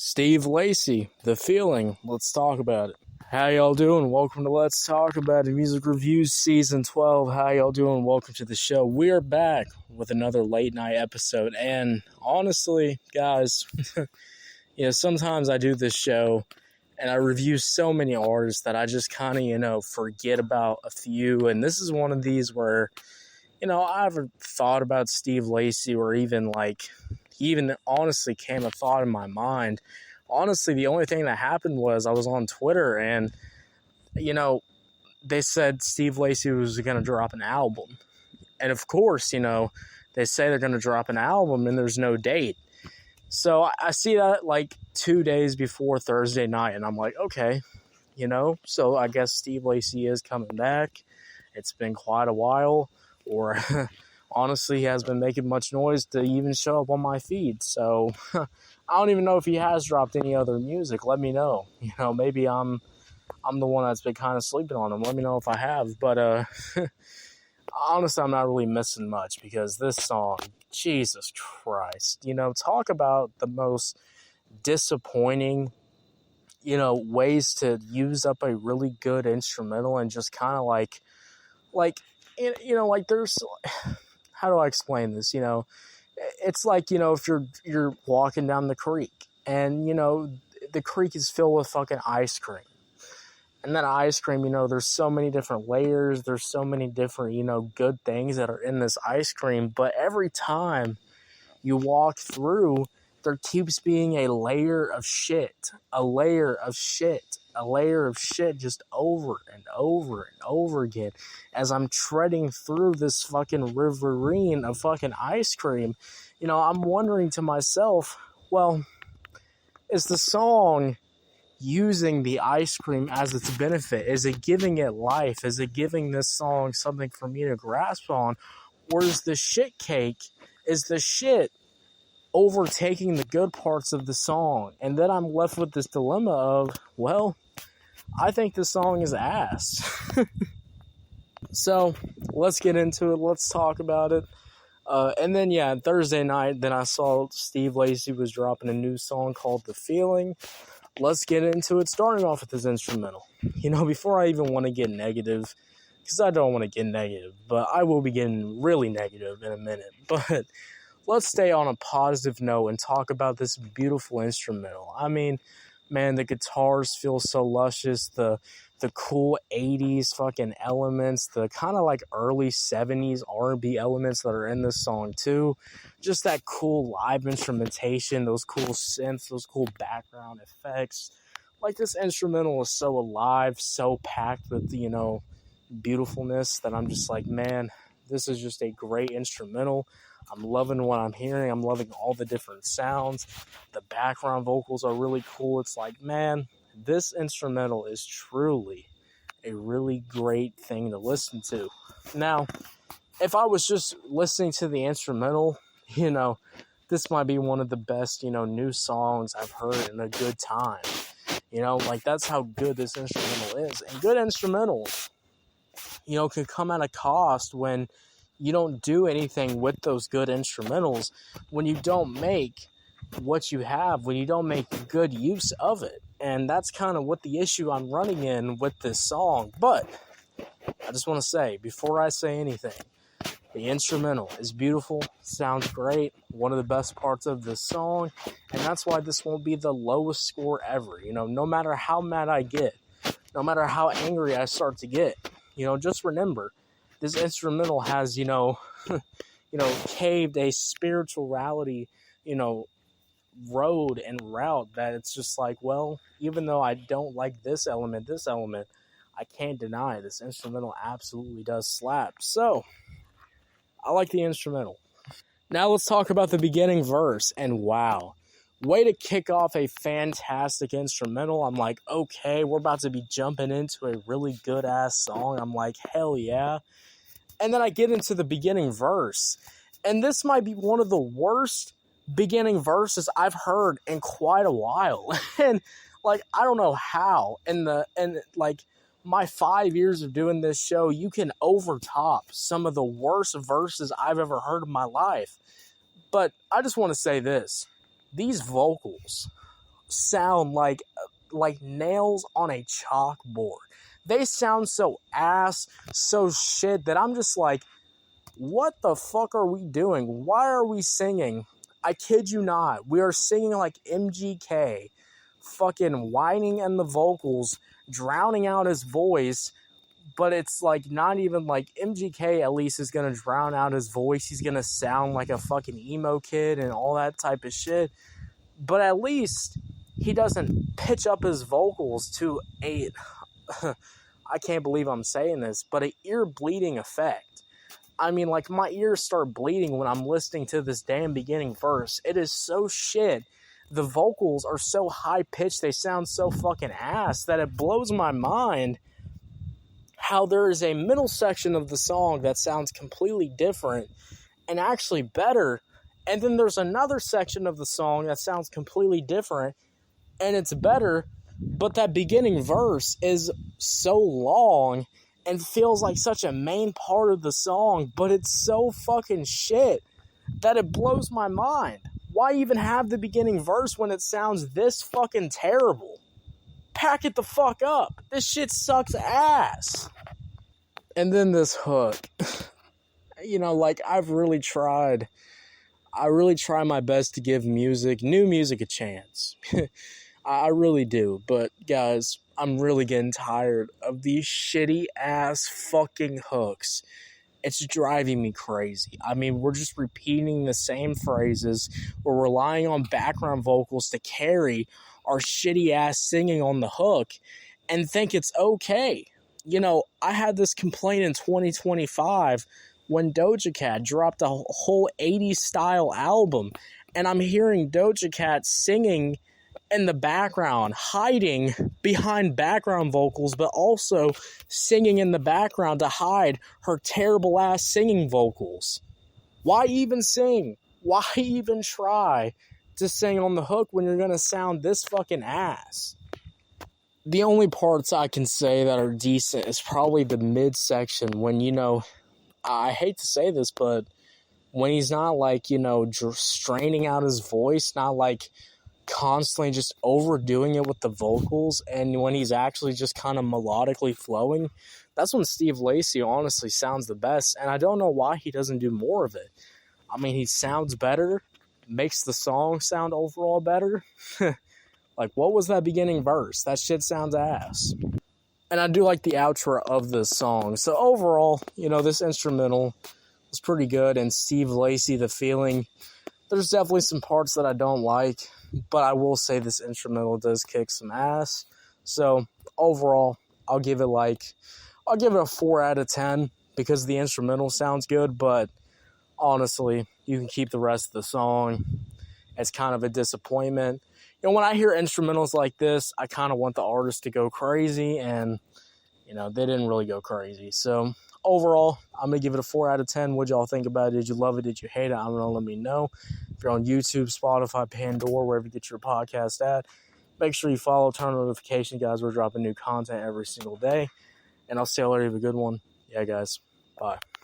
Steve Lacy, The Feeling. Let's talk about it. How y'all doing? Welcome to Let's Talk About It, Music Reviews Season 12. How y'all doing? Welcome to the show. We're back with another late night episode. And honestly, guys, sometimes I do this show and I review so many artists that I just kind of, forget about a few. And this is one of these where, I haven't thought about Steve Lacy or even honestly came a thought in my mind. Honestly, the only thing that happened was I was on Twitter and, they said Steve Lacy was going to drop an album. And of course, they say they're going to drop an album and there's no date. So I see that like 2 days before Thursday night and I'm like, okay, so I guess Steve Lacy is coming back. It's been quite a while. Or honestly, he has been making much noise to even show up on my feed. So I don't even know if he has dropped any other music. Let me know. Maybe I'm the one that's been kind of sleeping on him. Let me know if I have. But honestly, I'm not really missing much because this song, Jesus Christ, talk about the most disappointing, ways to use up a really good instrumental and just kind of like there's, how do I explain this? It's like, if you're walking down the creek and, the creek is filled with fucking ice cream. And that ice cream, there's so many different layers. There's so many different, good things that are in this ice cream. But every time you walk through, there keeps being a layer of shit, just over and over and over again as I'm treading through this fucking riverine of fucking ice cream. I'm wondering to myself, well, is the song using the ice cream as its benefit? Is it giving it life? Is it giving this song something for me to grasp on? Or is the shit overtaking the good parts of the song? And then I'm left with this dilemma of, well, I think the song is ass. So let's get into it. Let's talk about it. And then, Thursday night, then I saw Steve Lacy was dropping a new song called The Feeling. Let's get into it, starting off with his instrumental. Before I even want to get negative, because I don't want to get negative, but I will be getting really negative in a minute. But let's stay on a positive note and talk about this beautiful instrumental. I mean, man, the guitars feel so luscious, the cool 80s fucking elements, the kind of like early 70s R&B elements that are in this song too. Just that cool live instrumentation, those cool synths, those cool background effects. Like, this instrumental is so alive, so packed with, beautifulness that I'm just like, man, this is just a great instrumental. I'm loving what I'm hearing. I'm loving all the different sounds. The background vocals are really cool. It's like, man, this instrumental is truly a really great thing to listen to. Now, if I was just listening to the instrumental, this might be one of the best, new songs I've heard in a good time. That's how good this instrumental is. And good instrumentals, can come at a cost when you don't do anything with those good instrumentals, when you don't make what you have, when you don't make good use of it. And that's kind of what the issue I'm running in with this song. But I just want to say, before I say anything, the instrumental is beautiful, sounds great, one of the best parts of this song, and that's why this won't be the lowest score ever. No matter how mad I get, no matter how angry I start to get, just remember, this instrumental has, caved a spirituality, road and route that it's just like, well, even though I don't like this element, I can't deny this instrumental absolutely does slap. So, I like the instrumental. Now let's talk about the beginning verse, and wow. Way to kick off a fantastic instrumental. I'm like, okay, we're about to be jumping into a really good-ass song. I'm like, hell yeah. And then I get into the beginning verse, and this might be one of the worst beginning verses I've heard in quite a while. And, I don't know how. And my 5 years of doing this show, you can overtop some of the worst verses I've ever heard in my life. But I just want to say this. These vocals sound like nails on a chalkboard. They sound so ass, so shit, that I'm just like, what the fuck are we doing? Why are we singing? I kid you not. We are singing like MGK, fucking whining in the vocals, drowning out his voice, but it's like not even like MGK at least is gonna drown out his voice. He's gonna sound like a fucking emo kid and all that type of shit. But at least he doesn't pitch up his vocals to a, I can't believe I'm saying this, but an ear bleeding effect. I mean, like, my ears start bleeding when I'm listening to this damn beginning verse. It is so shit. The vocals are so high-pitched, they sound so fucking ass, that it blows my mind how there is a middle section of the song that sounds completely different and actually better, and then there's another section of the song that sounds completely different and it's better, but that beginning verse is so long and feels like such a main part of the song, but it's so fucking shit that it blows my mind. Why even have the beginning verse when it sounds this fucking terrible? Pack it the fuck up. This shit sucks ass. And then this hook. You know, like, I really try my best to give new music a chance. I really do. But, guys, I'm really getting tired of these shitty-ass fucking hooks. It's driving me crazy. I mean, we're just repeating the same phrases. We're relying on background vocals to carry our shitty-ass singing on the hook and think it's okay. You know, I had this complaint in 2025 when Doja Cat dropped a whole 80s style album, and I'm hearing Doja Cat singing in the background, hiding behind background vocals, but also singing in the background to hide her terrible ass singing vocals. Why even sing? Why even try to sing on the hook when you're gonna sound this fucking ass? The only parts I can say that are decent is probably the mid-section when, you know, I hate to say this, but when he's not, like, you know, straining out his voice, not, like, constantly just overdoing it with the vocals, and when he's actually just kind of melodically flowing, that's when Steve Lacy honestly sounds the best, and I don't know why he doesn't do more of it. I mean, he sounds better, makes the song sound overall better. Like, what was that beginning verse? That shit sounds ass. And I do like the outro of this song. So overall, you know, this instrumental was pretty good, and Steve Lacy, The Feeling, there's definitely some parts that I don't like, but I will say this instrumental does kick some ass. So overall, I'll give it a 4 out of 10 because the instrumental sounds good, but honestly, you can keep the rest of the song. It's kind of a disappointment. You know, when I hear instrumentals like this, I kind of want the artist to go crazy, and, you know, they didn't really go crazy. So overall, I'm going to give it a 4 out of 10. What'd y'all think about it? Did you love it? Did you hate it? I'm going to let me know. If you're on YouTube, Spotify, Pandora, wherever you get your podcast at, make sure you follow, turn on notifications, guys. We're dropping new content every single day. And I'll see y'all later. Have a good one. Yeah, guys. Bye.